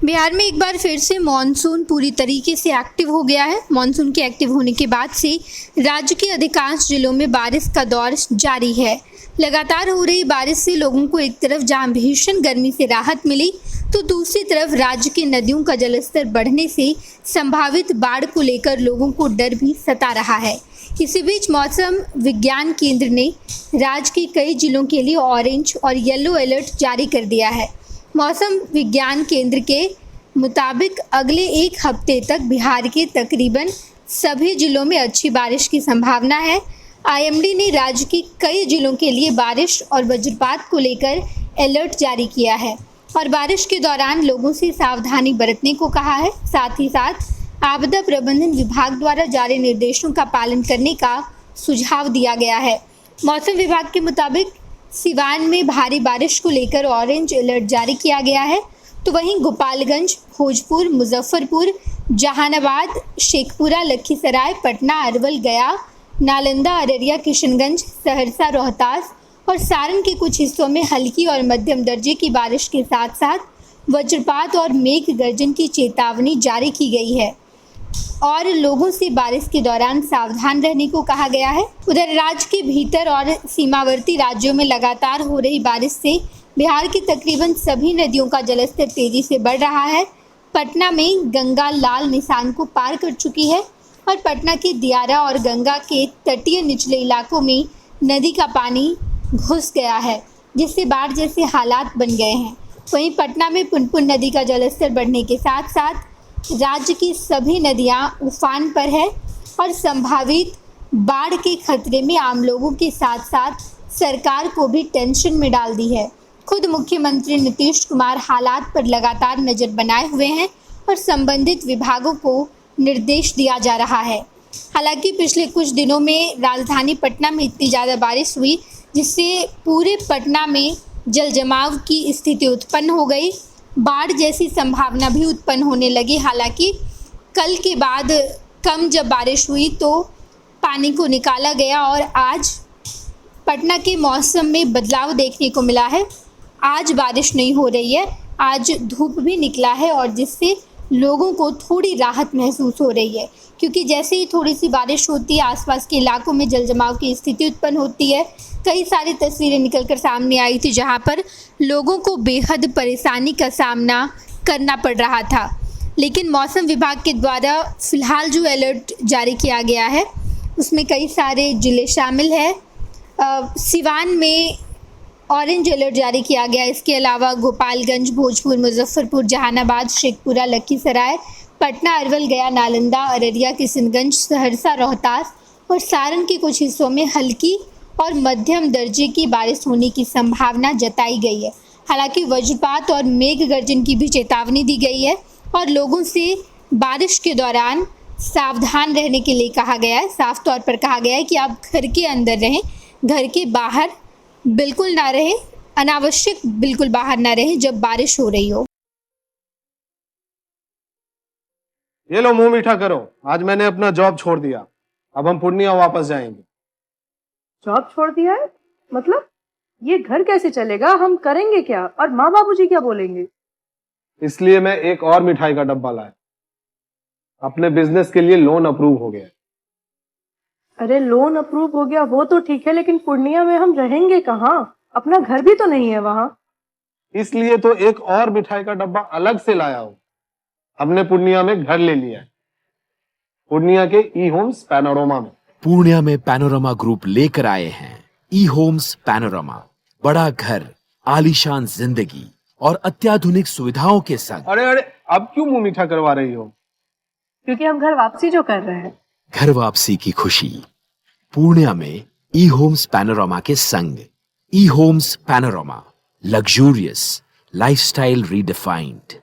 बिहार में एक बार फिर से मानसून पूरी तरीके से एक्टिव हो गया है। मानसून के एक्टिव होने के बाद से राज्य के अधिकांश जिलों में बारिश का दौर जारी है। लगातार हो रही बारिश से लोगों को एक तरफ जहां भीषण गर्मी से राहत मिली, तो दूसरी तरफ राज्य की नदियों का जलस्तर बढ़ने से संभावित बाढ़ को लेकर लोगों को डर भी सता रहा है। इसी बीच मौसम विज्ञान केंद्र ने राज्य के कई जिलों के लिए ऑरेंज और येलो अलर्ट जारी कर दिया है। मौसम विज्ञान केंद्र के मुताबिक अगले एक हफ्ते तक बिहार के तकरीबन सभी जिलों में अच्छी बारिश की संभावना है। आईएमडी ने राज्य के कई जिलों के लिए बारिश और वज्रपात को लेकर अलर्ट जारी किया है और बारिश के दौरान लोगों से सावधानी बरतने को कहा है। साथ ही साथ आपदा प्रबंधन विभाग द्वारा जारी निर्देशों का पालन करने का सुझाव दिया गया है। मौसम विभाग के मुताबिक सिवान में भारी बारिश को लेकर ऑरेंज अलर्ट जारी किया गया है, तो वहीं गोपालगंज, भोजपुर, मुजफ्फरपुर, जहानाबाद, शेखपुरा, लखीसराय, पटना, अरवल, गया, नालंदा, अररिया, किशनगंज, सहरसा, रोहतास और सारण के कुछ हिस्सों में हल्की और मध्यम दर्जे की बारिश के साथ साथ वज्रपात और मेघ गर्जन की चेतावनी जारी की गई है और लोगों से बारिश के दौरान सावधान रहने को कहा गया है। उधर राज्य के भीतर और सीमावर्ती राज्यों में लगातार हो रही बारिश से बिहार की तकरीबन सभी नदियों का जलस्तर तेजी से बढ़ रहा है। पटना में गंगा लाल निशान को पार कर चुकी है और पटना के दियारा और गंगा के तटीय निचले इलाकों में नदी का पानी घुस गया है, जिससे बाढ़ जैसे हालात बन गए हैं। वहीं पटना में पुनपुन नदी का जलस्तर बढ़ने के साथ साथ राज्य की सभी नदियां उफान पर है और संभावित बाढ़ के खतरे में आम लोगों के साथ साथ सरकार को भी टेंशन में डाल दी है। खुद मुख्यमंत्री नीतीश कुमार हालात पर लगातार नज़र बनाए हुए हैं और संबंधित विभागों को निर्देश दिया जा रहा है। हालांकि पिछले कुछ दिनों में राजधानी पटना में इतनी ज़्यादा बारिश हुई जिससे पूरे पटना में जल जमाव की स्थिति उत्पन्न हो गई। बाढ़ जैसी संभावना भी उत्पन्न होने लगी। हालांकि कल के बाद कम जब बारिश हुई तो पानी को निकाला गया और आज पटना के मौसम में बदलाव देखने को मिला है। आज बारिश नहीं हो रही है, आज धूप भी निकला है और जिससे लोगों को थोड़ी राहत महसूस हो रही है, क्योंकि जैसे ही थोड़ी सी बारिश होती है आसपास के इलाकों में जल जमाव की स्थिति उत्पन्न होती है। कई सारी तस्वीरें निकलकर सामने आई थी जहां पर लोगों को बेहद परेशानी का सामना करना पड़ रहा था। लेकिन मौसम विभाग के द्वारा फ़िलहाल जो अलर्ट जारी किया गया है उसमें कई सारे ज़िले शामिल हैं। सिवान में ऑरेंज अलर्ट जारी किया गया। इसके अलावा गोपालगंज, भोजपुर, मुजफ्फरपुर, जहानाबाद, शेखपुरा, लखीसराय, पटना, अरवल, गया, नालंदा, अररिया, किशनगंज, सहरसा, रोहतास और सारण के कुछ हिस्सों में हल्की और मध्यम दर्जे की बारिश होने की संभावना जताई गई है। हालांकि वज्रपात और मेघ गर्जन की भी चेतावनी दी गई है और लोगों से बारिश के दौरान सावधान रहने के लिए कहा गया है। साफ तौर पर कहा गया है कि आप घर के अंदर रहें, घर के बाहर बिल्कुल ना रहें, अनावश्यक बिल्कुल बाहर ना रहें जब बारिश हो रही हो। ये लो मुंह मीठा करो, आज मैंने अपना जॉब छोड़ दिया। अब हम पूर्णिया वापस जाएंगे। जॉब छोड़ दिया है? मतलब ये घर कैसे चलेगा? हम करेंगे क्या? और माँ बाबूजी क्या बोलेंगे? इसलिए मैं एक और मिठाई का डब्बा लाया। अपने बिजनेस के लिए लोन अप्रूव हो गया। अरे लोन अप्रूव हो गया वो तो ठीक है, लेकिन पूर्णिया में हम रहेंगे कहाँ? अपना घर भी तो नहीं है वहाँ। इसलिए तो एक और मिठाई का डब्बा अलग से लाया हूँ। हमने पूर्णिया में घर ले लिया है, पूर्णिया के ई होम्स पैनोरमा में। पूर्णिया में पैनोरमा ग्रुप लेकर आए हैं ई होम्स पैनोरमा। बड़ा घर, आलीशान जिंदगी और अत्याधुनिक सुविधाओं के संग। अरे अब क्यों मुंह मीठा करवा रही हो? क्योंकि हम घर वापसी जो कर रहे हैं। घर वापसी की खुशी पूर्णिया में ई होम्स पैनोरमा के संग। ई Homes Panorama, luxurious lifestyle redefined.